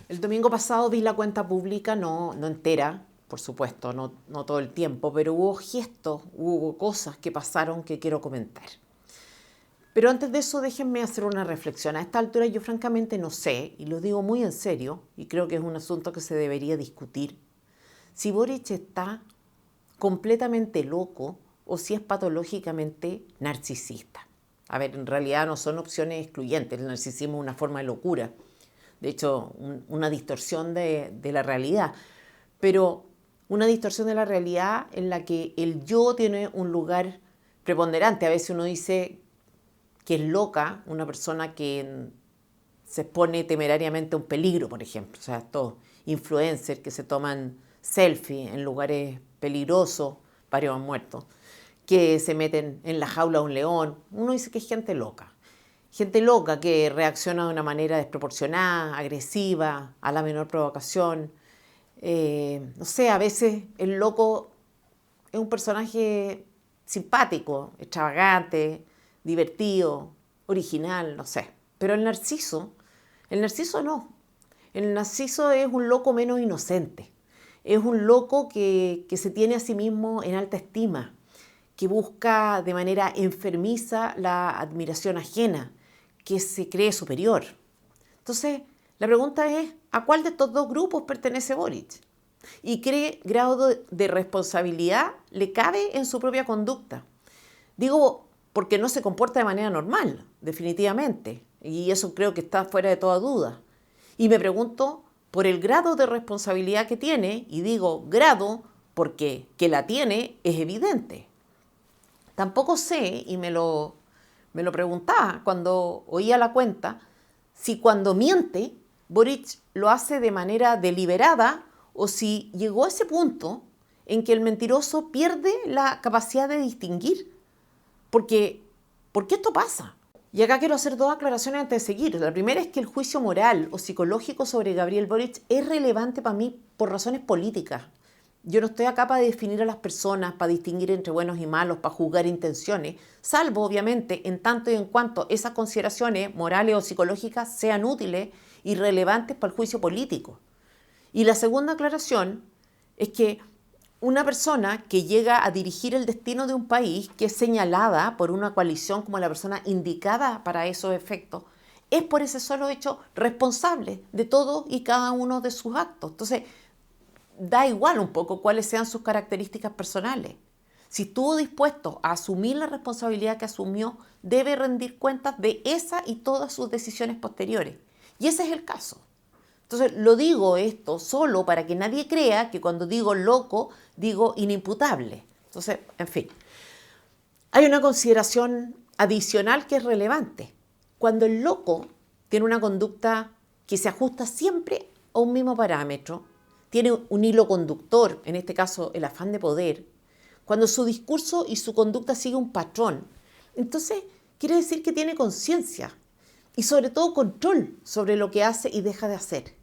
El domingo pasado vi la cuenta pública, no entera, por supuesto, no todo el tiempo, pero hubo gestos, hubo cosas que pasaron que quiero comentar. Pero antes de eso, déjenme hacer una reflexión. A esta altura yo francamente no sé, y lo digo muy en serio, y creo que es un asunto que se debería discutir, si Boric está completamente loco o si es patológicamente narcisista. A ver, en realidad no son opciones excluyentes, el narcisismo es una forma de locura, de hecho una distorsión de la realidad, pero una distorsión de la realidad en la que el yo tiene un lugar preponderante. A veces uno dice que es loca una persona que se expone temerariamente a un peligro, por ejemplo. O sea, estos influencers que se toman selfies en lugares peligrosos, varios han muerto, que se meten en la jaula de un león. Uno dice que es gente loca. Gente loca que reacciona de una manera desproporcionada, agresiva, a la menor provocación. No sé, a veces el loco es un personaje simpático, extravagante, divertido, original, no sé. Pero el narciso no. El narciso es un loco menos inocente. Es un loco que se tiene a sí mismo en alta estima, que busca de manera enfermiza la admiración ajena, que se cree superior. Entonces, la pregunta es, ¿a cuál de estos dos grupos pertenece Boric? ¿Y qué grado de responsabilidad le cabe en su propia conducta? Digo, porque no se comporta de manera normal, definitivamente, y eso creo que está fuera de toda duda. Y me pregunto por el grado de responsabilidad que tiene, y digo grado porque que la tiene es evidente. Tampoco sé, y me lo preguntaba cuando oía la cuenta, si cuando miente Boric lo hace de manera deliberada o si llegó a ese punto en que el mentiroso pierde la capacidad de distinguir. ¿Por qué esto pasa? Y acá quiero hacer dos aclaraciones antes de seguir. La primera es que el juicio moral o psicológico sobre Gabriel Boric es relevante para mí por razones políticas. Yo no estoy acá para definir a las personas, para distinguir entre buenos y malos, para juzgar intenciones, salvo obviamente en tanto y en cuanto esas consideraciones morales o psicológicas sean útiles y relevantes para el juicio político. Y la segunda aclaración es que una persona que llega a dirigir el destino de un país, que es señalada por una coalición como la persona indicada para esos efectos, es por ese solo hecho responsable de todo y cada uno de sus actos. Entonces, da igual un poco cuáles sean sus características personales. Si estuvo dispuesto a asumir la responsabilidad que asumió, debe rendir cuentas de esa y todas sus decisiones posteriores. Y ese es el caso. Entonces, lo digo esto solo para que nadie crea que cuando digo loco, digo inimputable. Entonces, en fin, hay una consideración adicional que es relevante. Cuando el loco tiene una conducta que se ajusta siempre a un mismo parámetro, tiene un hilo conductor, en este caso el afán de poder, cuando su discurso y su conducta sigue un patrón, entonces quiere decir que tiene conciencia y sobre todo control sobre lo que hace y deja de hacer.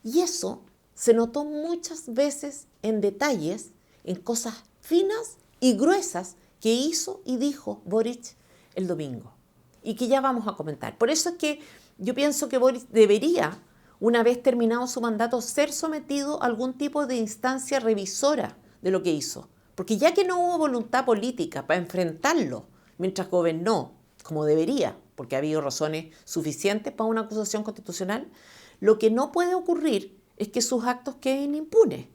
Y eso se notó muchas veces en detalles, en cosas finas y gruesas que hizo y dijo Boric el domingo y que ya vamos a comentar. Por eso es que yo pienso que Boric debería, una vez terminado su mandato, ser sometido a algún tipo de instancia revisora de lo que hizo. Porque ya que no hubo voluntad política para enfrentarlo mientras gobernó, como debería, porque ha habido razones suficientes para una acusación constitucional, lo que no puede ocurrir es que sus actos queden impunes.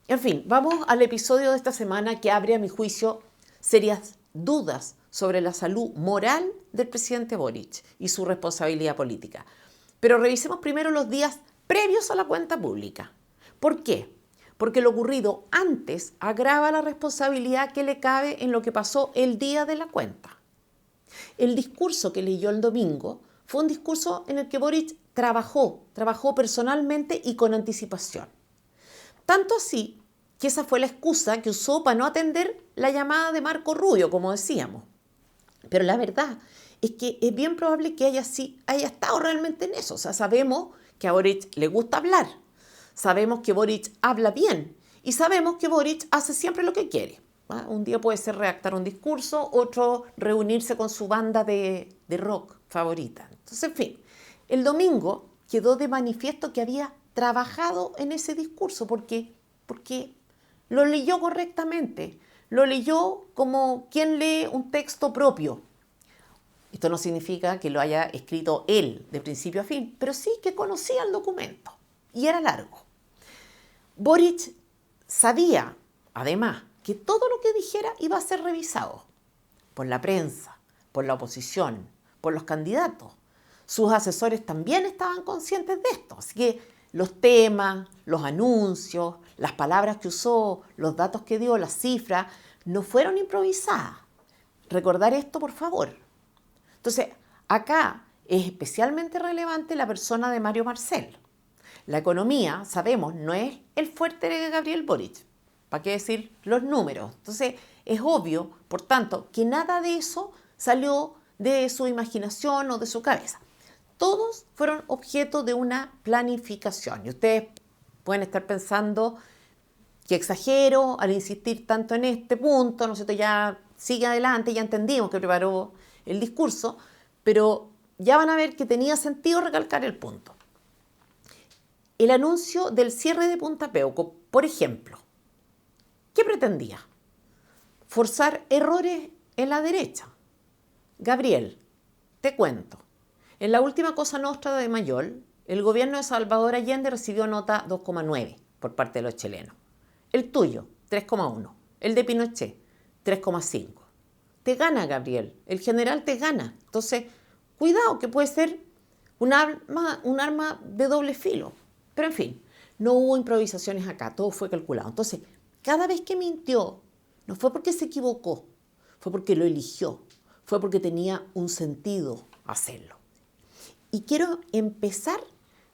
En fin, vamos al episodio de esta semana que abre, a mi juicio, serias dudas sobre la salud moral del presidente Boric y su responsabilidad política. Pero revisemos primero los días previos a la cuenta pública. ¿Por qué? Porque lo ocurrido antes agrava la responsabilidad que le cabe en lo que pasó el día de la cuenta. El discurso que leyó el domingo fue un discurso en el que Boric trabajó personalmente y con anticipación. Tanto así que esa fue la excusa que usó para no atender la llamada de Marco Rubio, como decíamos. Pero la verdad es que es bien probable que haya estado realmente en eso. O sea, sabemos que a Boric le gusta hablar, sabemos que Boric habla bien y sabemos que Boric hace siempre lo que quiere. Un día puede ser redactar un discurso, otro reunirse con su banda de rock favorita. Entonces, en fin, el domingo quedó de manifiesto que había trabajado en ese discurso porque lo leyó correctamente, lo leyó como quien lee un texto propio. Esto no significa que lo haya escrito él de principio a fin, pero sí que conocía el documento y era largo. Boric sabía, además, que todo lo que dijera iba a ser revisado por la prensa, por la oposición, por los candidatos. Sus asesores también estaban conscientes de esto, así que los temas, los anuncios, las palabras que usó, los datos que dio, las cifras, no fueron improvisadas. Recordar esto, por favor. Entonces, acá es especialmente relevante la persona de Mario Marcel. La economía, sabemos, no es el fuerte de Gabriel Boric. ¿Para qué decir los números? Entonces, es obvio, por tanto, que nada de eso salió de su imaginación o de su cabeza. Todos fueron objeto de una planificación. Y ustedes pueden estar pensando que exagero al insistir tanto en este punto, ¿no es cierto? Ya sigue adelante, ya entendimos que preparó el discurso, pero ya van a ver que tenía sentido recalcar el punto. El anuncio del cierre de Punta Peuco, por ejemplo, ¿qué pretendía? Forzar errores en la derecha. Gabriel, te cuento. En la última Cosa Nostra de Mayol, el gobierno de Salvador Allende recibió nota 2,9 por parte de los chilenos. El tuyo, 3,1. El de Pinochet, 3,5. Te gana, Gabriel. El general te gana. Entonces, cuidado, que puede ser un arma de doble filo. Pero en fin, no hubo improvisaciones acá, todo fue calculado. Entonces, cada vez que mintió, no fue porque se equivocó, fue porque lo eligió, fue porque tenía un sentido hacerlo. Y quiero empezar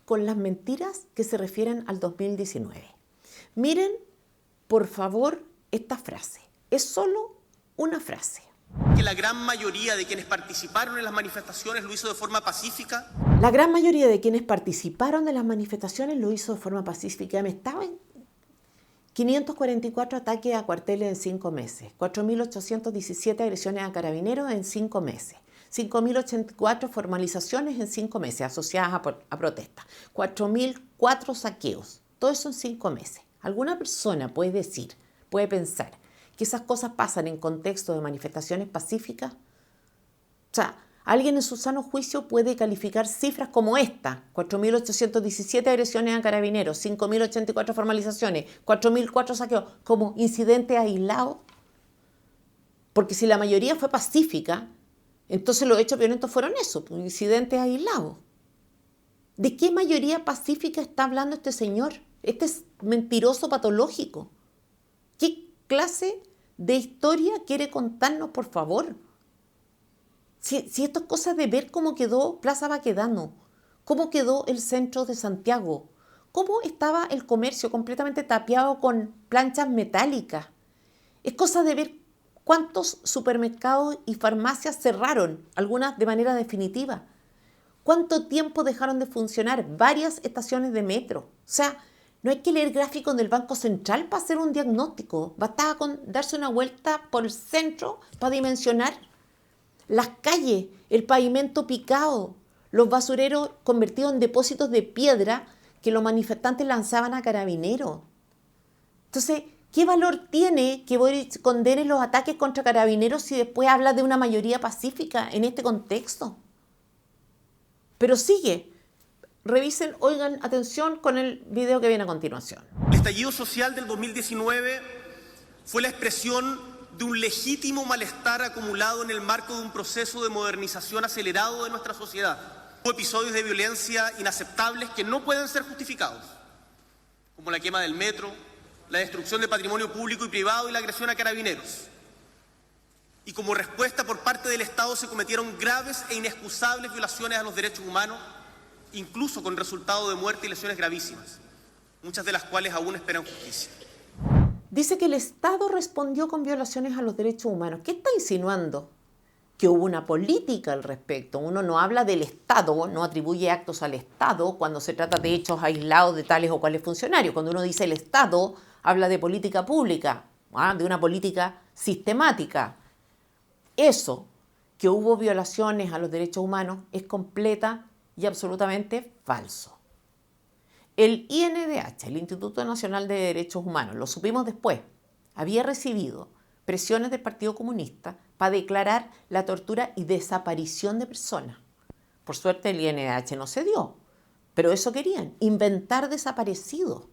con las mentiras que se refieren al 2019. Miren, por favor, esta frase. Es solo una frase. Que la gran mayoría de quienes participaron en las manifestaciones lo hizo de forma pacífica. La gran mayoría de quienes participaron de las manifestaciones lo hizo de forma pacífica. Me estaban 544 ataques a cuarteles en 5 meses, 4.817 agresiones a carabineros en 5 meses, 5.084 formalizaciones en 5 meses asociadas a protestas, 4.004 saqueos, todo eso en 5 meses. ¿Alguna persona puede decir, puede pensar que esas cosas pasan en contexto de manifestaciones pacíficas? O sea, alguien en su sano juicio puede calificar cifras como esta: 4.817 agresiones a carabineros, 5.084 formalizaciones, 4.004 saqueos, como incidentes aislados. Porque si la mayoría fue pacífica, entonces los hechos violentos fueron eso, incidentes aislados. ¿De qué mayoría pacífica está hablando este señor? Este es mentiroso patológico. ¿Qué clase de historia quiere contarnos, por favor? Si esto es cosa de ver cómo quedó Plaza Baquedano, cómo quedó el centro de Santiago, cómo estaba el comercio completamente tapiado con planchas metálicas. Es cosa de ver cuántos supermercados y farmacias cerraron, algunas de manera definitiva. ¿Cuánto tiempo dejaron de funcionar varias estaciones de metro? O sea, no hay que leer gráficos del Banco Central para hacer un diagnóstico. Bastaba con darse una vuelta por el centro para dimensionar. Las calles, el pavimento picado, los basureros convertidos en depósitos de piedra que los manifestantes lanzaban a carabineros. Entonces, ¿qué valor tiene que Boric condene los ataques contra carabineros si después habla de una mayoría pacífica en este contexto? Pero sigue. Revisen, oigan, atención con el video que viene a continuación. El estallido social del 2019 fue la expresión de un legítimo malestar acumulado en el marco de un proceso de modernización acelerado de nuestra sociedad. Hubo episodios de violencia inaceptables que no pueden ser justificados, como la quema del metro, la destrucción de patrimonio público y privado y la agresión a carabineros. Y como respuesta por parte del Estado se cometieron graves e inexcusables violaciones a los derechos humanos, incluso con resultado de muerte y lesiones gravísimas, muchas de las cuales aún esperan justicia. Dice que el Estado respondió con violaciones a los derechos humanos. ¿Qué está insinuando? Que hubo una política al respecto. Uno no habla del Estado, no atribuye actos al Estado cuando se trata de hechos aislados de tales o cuales funcionarios. Cuando uno dice el Estado, habla de política pública, de una política sistemática. Eso, que hubo violaciones a los derechos humanos, es completa y absolutamente falso. El INDH, el Instituto Nacional de Derechos Humanos, lo supimos después, había recibido presiones del Partido Comunista para declarar la tortura y desaparición de personas. Por suerte el INDH no se dio, pero eso querían, inventar desaparecidos.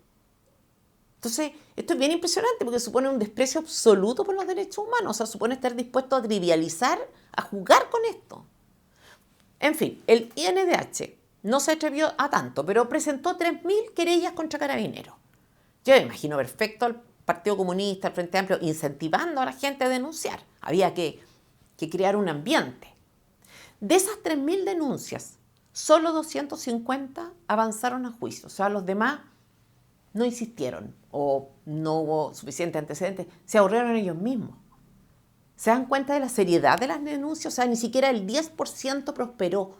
Entonces, esto es bien impresionante porque supone un desprecio absoluto por los derechos humanos, o sea, supone estar dispuesto a trivializar, a jugar con esto. En fin, el INDH no se atrevió a tanto, pero presentó 3.000 querellas contra Carabineros. Yo me imagino perfecto al Partido Comunista, al Frente Amplio, incentivando a la gente a denunciar. Había que crear un ambiente. De esas 3.000 denuncias, solo 250 avanzaron a juicio. O sea, los demás no insistieron o no hubo suficientes antecedentes. Se ahorraron ellos mismos. ¿Se dan cuenta de la seriedad de las denuncias? O sea, ni siquiera el 10% prosperó.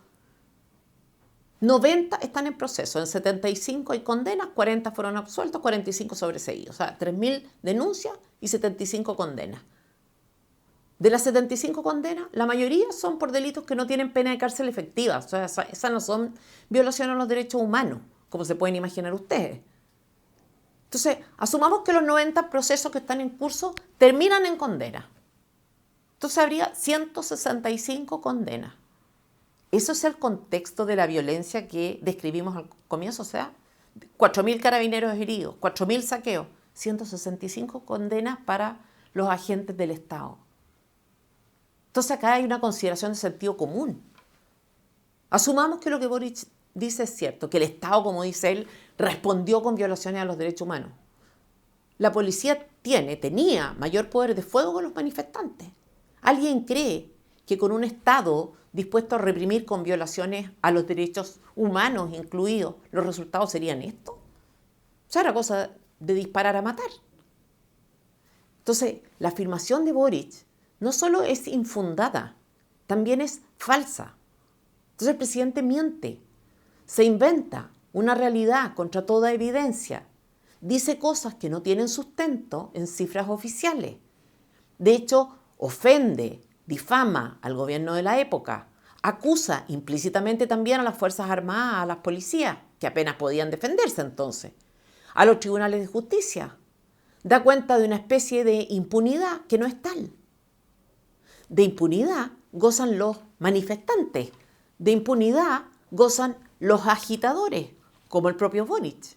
90 están en proceso, en 75 hay condenas, 40 fueron absueltos, 45 sobreseídos. O sea, 3.000 denuncias y 75 condenas. De las 75 condenas, la mayoría son por delitos que no tienen pena de cárcel efectiva. O sea, esas no son violaciones a los derechos humanos, como se pueden imaginar ustedes. Entonces, asumamos que los 90 procesos que están en curso terminan en condena. Entonces habría 165 condenas. Eso es el contexto de la violencia que describimos al comienzo, o sea, 4.000 carabineros heridos, 4.000 saqueos, 165 condenas para los agentes del Estado. Entonces acá hay una consideración de sentido común. Asumamos que lo que Boric dice es cierto, que el Estado, como dice él, respondió con violaciones a los derechos humanos. La policía tenía mayor poder de fuego con los manifestantes. ¿Alguien cree que con un Estado dispuesto a reprimir con violaciones a los derechos humanos incluidos, los resultados serían estos? O sea, era cosa de disparar a matar. Entonces, la afirmación de Boric no solo es infundada, también es falsa. Entonces el presidente miente, se inventa una realidad contra toda evidencia, dice cosas que no tienen sustento en cifras oficiales. De hecho, ofende, difama al gobierno de la época, acusa implícitamente también a las Fuerzas Armadas, a las policías, que apenas podían defenderse entonces, a los tribunales de justicia. Da cuenta de una especie de impunidad que no es tal. De impunidad gozan los manifestantes, de impunidad gozan los agitadores, como el propio Boric.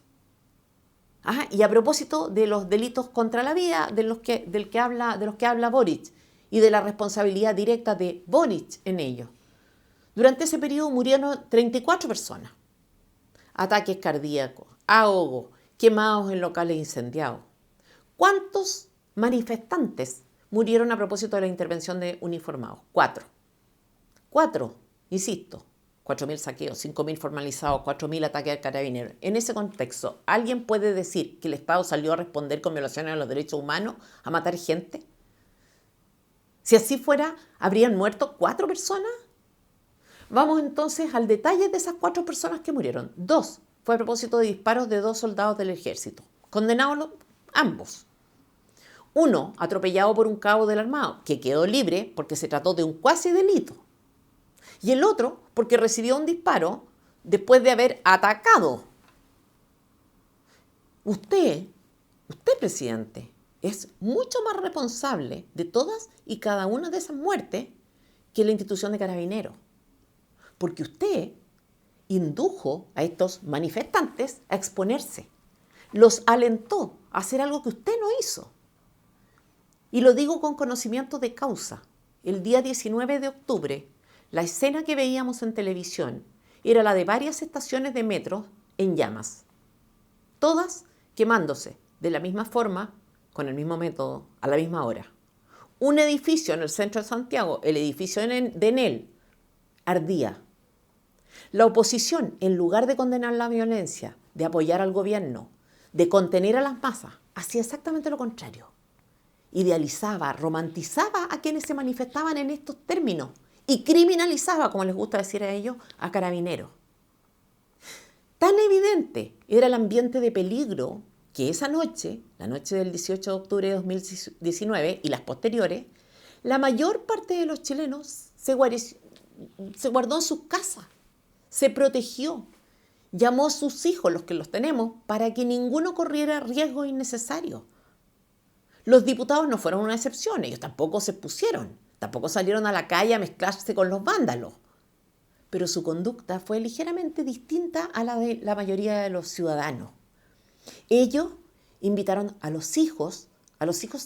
Y a propósito de los delitos contra la vida de los que habla Boric y de la responsabilidad directa de Boric en ellos. Durante ese periodo murieron 34 personas. Ataques cardíacos, ahogos, quemados en locales incendiados. ¿Cuántos manifestantes murieron a propósito de la intervención de uniformados? 4. 4, insisto. 4.000 saqueos, 5.000 formalizados, 4.000 ataques al carabinero. En ese contexto, ¿alguien puede decir que el Estado salió a responder con violaciones a los derechos humanos, a matar gente? Si así fuera, ¿habrían muerto 4 personas? Vamos entonces al detalle de esas 4 personas que murieron. 2 fue a propósito de disparos de 2 soldados del ejército, condenados ambos. 1 atropellado por un cabo del armado, que quedó libre porque se trató de un cuasi delito. Y el otro porque recibió un disparo después de haber atacado. Usted, presidente, es mucho más responsable de todas y cada una de esas muertes que la institución de Carabineros. Porque usted indujo a estos manifestantes a exponerse. Los alentó a hacer algo que usted no hizo. Y lo digo con conocimiento de causa. El día 19 de octubre, la escena que veíamos en televisión era la de varias estaciones de metro en llamas. Todas quemándose de la misma forma, con el mismo método, a la misma hora. Un edificio en el centro de Santiago, el edificio de Enel, ardía. La oposición, en lugar de condenar la violencia, de apoyar al gobierno, de contener a las masas, hacía exactamente lo contrario. Idealizaba, romantizaba a quienes se manifestaban en estos términos y criminalizaba, como les gusta decir a ellos, a Carabineros. Tan evidente era el ambiente de peligro que esa noche, la noche del 18 de octubre de 2019 y las posteriores, la mayor parte de los chilenos se guardó en sus casas. se protegió, llamó a sus hijos, los que los tenemos, para que ninguno corriera riesgo innecesario. Los diputados no fueron una excepción, ellos tampoco se pusieron, tampoco salieron a la calle a mezclarse con los vándalos. Pero su conducta fue ligeramente distinta a la de la mayoría de los ciudadanos. Ellos invitaron a los hijos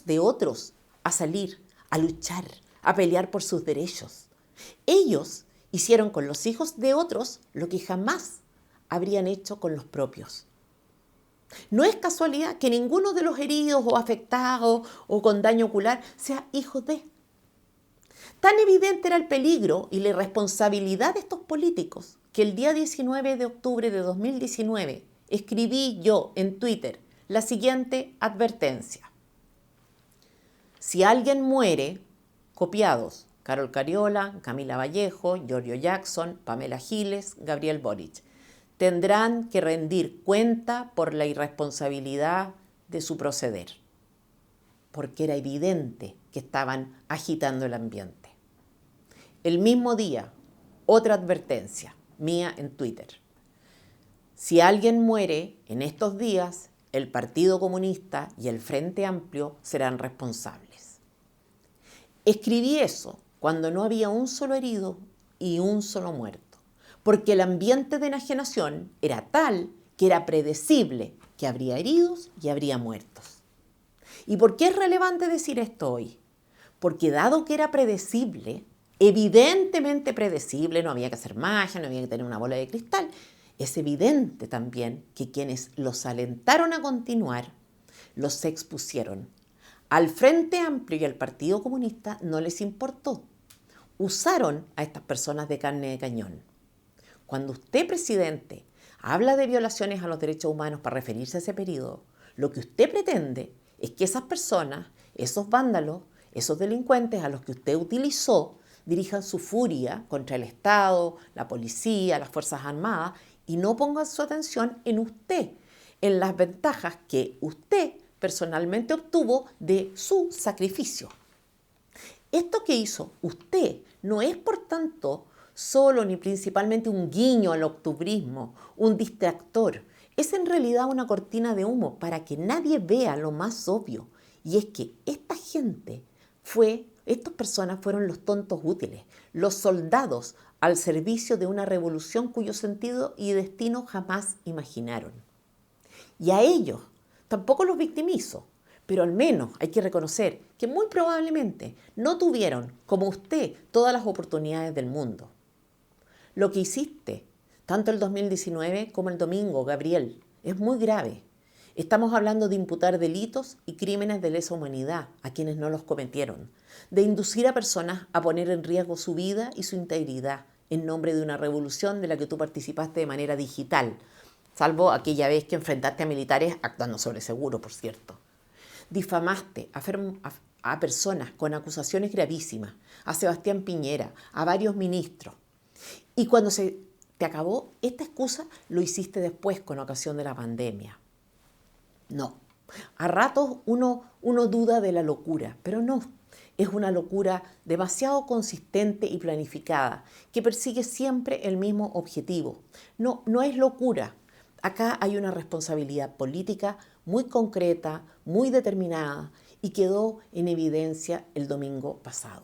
de otros, a salir, a luchar, a pelear por sus derechos. Ellos hicieron con los hijos de otros lo que jamás habrían hecho con los propios. No es casualidad que ninguno de los heridos o afectados o con daño ocular sea hijo de. Tan evidente era el peligro y la irresponsabilidad de estos políticos que el día 19 de octubre de 2019 escribí yo en Twitter la siguiente advertencia. Si alguien muere, copiados, Carol Cariola, Camila Vallejo, Giorgio Jackson, Pamela Giles, Gabriel Boric, tendrán que rendir cuenta por la irresponsabilidad de su proceder, porque era evidente que estaban agitando el ambiente. El mismo día, otra advertencia mía en Twitter. Si alguien muere en estos días, el Partido Comunista y el Frente Amplio serán responsables. Escribí eso cuando no había un solo herido y un solo muerto, porque el ambiente de enajenación era tal que era predecible que habría heridos y habría muertos. ¿Y por qué es relevante decir esto hoy? Porque dado que era predecible, evidentemente predecible, no había que hacer magia, no había que tener una bola de cristal, es evidente también que quienes los alentaron a continuar, los expusieron. Al Frente Amplio y al Partido Comunista no les importó. Usaron a estas personas de carne de cañón. Cuando usted, presidente, habla de violaciones a los derechos humanos para referirse a ese periodo, lo que usted pretende es que esas personas, esos vándalos, esos delincuentes a los que usted utilizó, dirijan su furia contra el Estado, la policía, las Fuerzas Armadas y no pongan su atención en usted, en las ventajas que usted personalmente obtuvo de su sacrificio. Esto que hizo usted no es, por tanto, solo ni principalmente un guiño al octubrismo, un distractor. Es en realidad una cortina de humo para que nadie vea lo más obvio. Y es que estas personas fueron los tontos útiles, los soldados al servicio de una revolución cuyo sentido y destino jamás imaginaron. Y a ellos tampoco los victimizo, pero al menos hay que reconocer que muy probablemente no tuvieron, como usted, todas las oportunidades del mundo. Lo que hiciste, tanto el 2019 como el domingo, Gabriel, es muy grave. Estamos hablando de imputar delitos y crímenes de lesa humanidad a quienes no los cometieron, de inducir a personas a poner en riesgo su vida y su integridad en nombre de una revolución de la que tú participaste de manera digital, salvo aquella vez que enfrentaste a militares actuando sobre seguro, por cierto. Difamaste a personas con acusaciones gravísimas, a Sebastián Piñera, a varios ministros. Y cuando se te acabó esta excusa, lo hiciste después con ocasión de la pandemia. No, a ratos uno duda de la locura, pero no. Es una locura demasiado consistente y planificada, que persigue siempre el mismo objetivo. No es locura. Acá hay una responsabilidad política muy concreta, muy determinada y quedó en evidencia el domingo pasado.